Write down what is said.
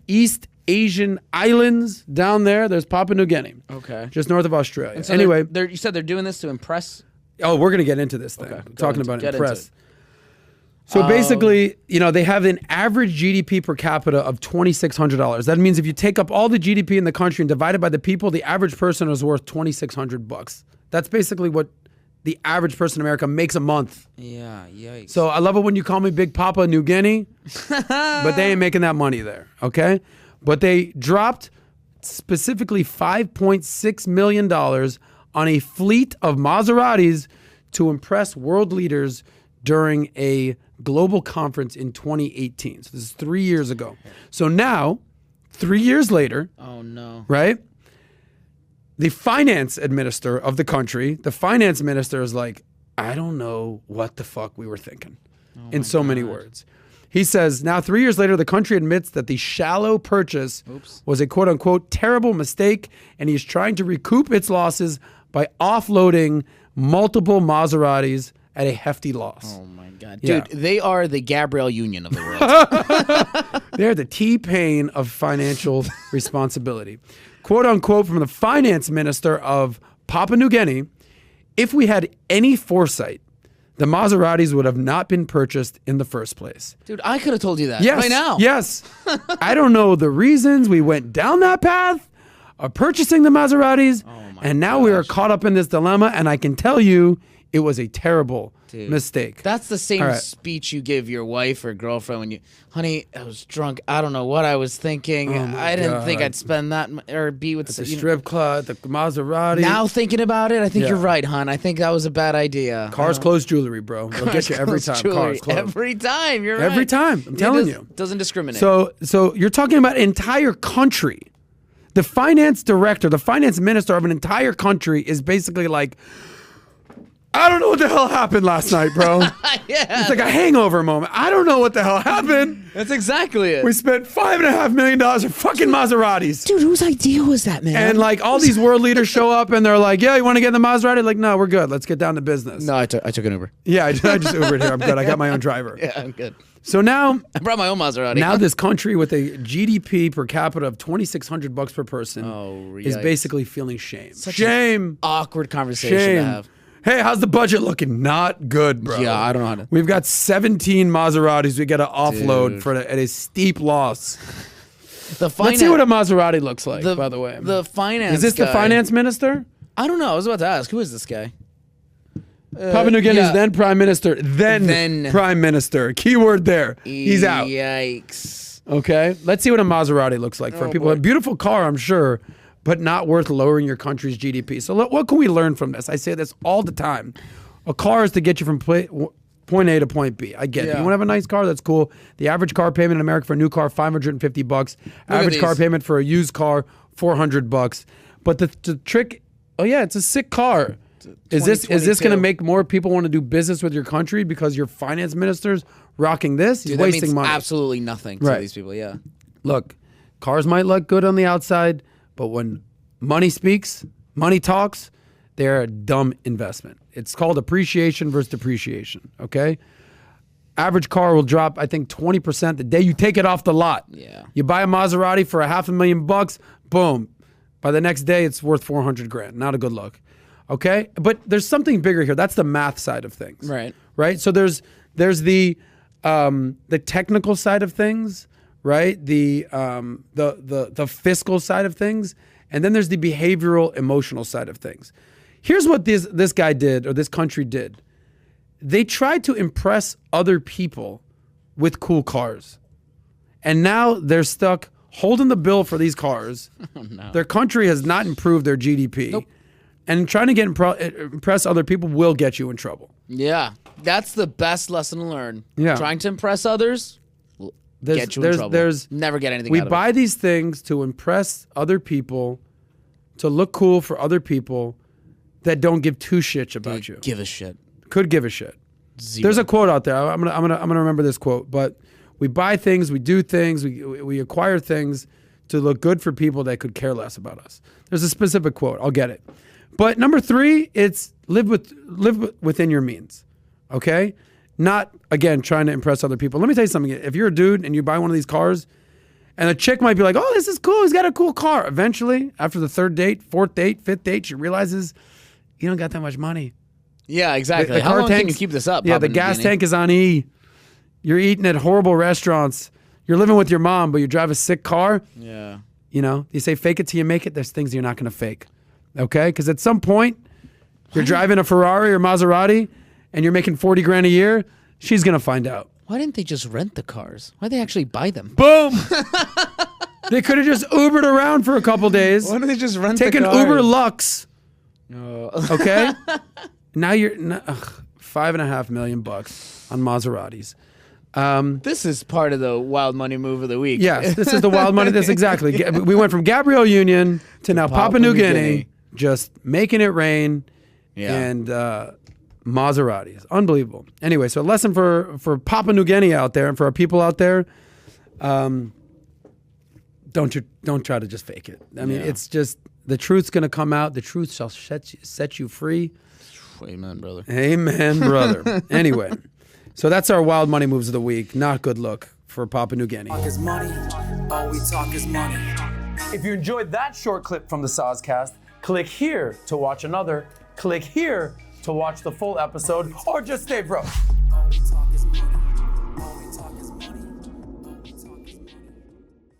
East Asian islands down there. There's Papua New Guinea. Okay. Just north of Australia. And so anyway, you said they're doing this to impress. Oh, we're gonna get into this thing. Okay, Talking about impress. Into So basically, they have an average GDP per capita of $2,600. That means if you take up all the GDP in the country and divide it by the people, the average person is worth $2,600. That's basically what the average person in America makes a month. Yeah, yikes. So I love it when you call me Big Papua New Guinea, but they ain't making that money there, okay? But they dropped specifically $5.6 million on a fleet of Maseratis to impress world leaders during a global conference in 2018. So this is 3 years ago. So now, 3 years later, oh no, right? The finance minister of the country, the finance minister is like, I don't know what the fuck we were thinking, in so many words. He says, now 3 years later, the country admits that the shallow purchase was a quote unquote terrible mistake, and he's trying to recoup its losses by offloading multiple Maseratis at a hefty loss. Oh my God. Yeah. Dude, they are the Gabrielle Union of the world. They're the T-Pain of financial responsibility. Quote unquote from the finance minister of Papua New Guinea, if we had any foresight, the Maseratis would have not been purchased in the first place. Dude, I could have told you that Yes, right now. Yes. I don't know the reasons we went down that path of purchasing the Maseratis, and now we are caught up in this dilemma, and I can tell you it was a terrible mistake. That's the same speech you give your wife or girlfriend when you, honey, I was drunk. I don't know what I was thinking. I didn't think I'd spend that or be with the strip club, the Maserati. Now thinking about it, I think you're right, hon. I think that was a bad idea. Cars closed jewelry, bro. They'll get you every time. Cars closed. Every time. You're right. Every time. I'm telling you. Doesn't discriminate. So you're talking about an entire country. The finance director, the finance minister of an entire country is basically like, I don't know what the hell happened last night, bro. Yeah. It's like a hangover moment. I don't know what the hell happened. That's exactly it. We spent $5.5 million on fucking Maseratis. Dude, whose idea was that, man? And like all these world leaders show up and they're like, yeah, you want to get in the Maserati? Like, no, we're good. Let's get down to business. No, I took an Uber. Yeah, I just Ubered here. I'm good. I got my own driver. Yeah, I'm good. So now I brought my own Maserati. Now this country with a GDP per capita of $2,600 per person is basically feeling shame. Shame. Awkward conversation to have. Hey, how's the budget looking? Not good, bro. Yeah, I don't know how to. We've got 17 Maseratis we got to offload at a steep loss. Let's see what a Maserati looks like, by the way. The finance Is this the finance minister? I don't know. I was about to ask. Who is this guy? Papua New Guinea's then prime minister, then prime minister. Keyword there. He's out. Yikes. Okay, let's see what a Maserati looks like for people. A beautiful car, I'm sure, but not worth lowering your country's GDP. So what can we learn from this? I say this all the time. A car is to get you from point A to point B. I get it. You want to have a nice car? That's cool. The average car payment in America for a new car, $550. Average car payment for a used car, $400. But the trick, it's a sick car. Is this going to make more people want to do business with your country because your finance minister's rocking this? He's wasting money. Absolutely nothing to these people. Yeah. Look, cars might look good on the outside, but when money speaks, money talks, they're a dumb investment. It's called appreciation versus depreciation. Okay. Average car will drop, I think, 20% the day you take it off the lot. Yeah. You buy a Maserati for $500,000, boom. By the next day, it's worth $400,000. Not a good look. Okay, but there's something bigger here. That's the math side of things. Right. So there's the technical side of things, right? The fiscal side of things, and then there's the behavioral, emotional side of things. Here's what this guy did, or this country did. They tried to impress other people with cool cars, and now they're stuck holding the bill for these cars. Oh, no. Their country has not improved their GDP. Nope. And trying to impress other people will get you in trouble. Yeah, that's the best lesson to learn. Yeah. Trying to impress others will get you in trouble. Never get anything out of it. We buy these things to impress other people, to look cool for other people that don't give two shits about you. Give a shit. Could give a shit. Zero. There's a quote out there. I'm gonna remember this quote. But we buy things, we do things, we acquire things to look good for people that could care less about us. There's a specific quote. I'll get it. But number 3, it's live within your means, okay? Not, again, trying to impress other people. Let me tell you something. If you're a dude and you buy one of these cars, And a chick might be like, oh, this is cool. He's got a cool car. Eventually, after the third date, fourth date, fifth date, she realizes you don't got that much money. Yeah, exactly. How long can you keep this up? Yeah, the gas tank is on E. You're eating at horrible restaurants. You're living with your mom, but you drive a sick car. Yeah. You know, you say fake it till you make it. There's things you're not going to fake. Okay? Because at some point, you're driving a Ferrari or Maserati and you're making 40 grand a year. She's going to find out. Why didn't they just rent the cars? Why'd they actually buy them? Boom! They could have just Ubered around for a couple days. Why don't they just rent the cars? Take an Uber Lux. Okay? Now you're $5.5 million on Maseratis. This is part of the wild money move of the week. Yes, this is the wild money. This exactly. We went from Gabrielle Union to now Papua New Guinea, just making it rain, and Maseratis. Unbelievable. Anyway, so a lesson for Papua New Guinea out there and for our people out there. Don't try to just fake it. I mean, it's just the truth's going to come out. The truth shall set you free. Amen, brother. Amen, brother. Anyway. So that's our wild money moves of the week. Not good look for Papua New Guinea. Talk is money. All we talk is money. If you enjoyed that short clip from the Soscast, click here to watch another. Click here to watch the full episode, or just stay broke.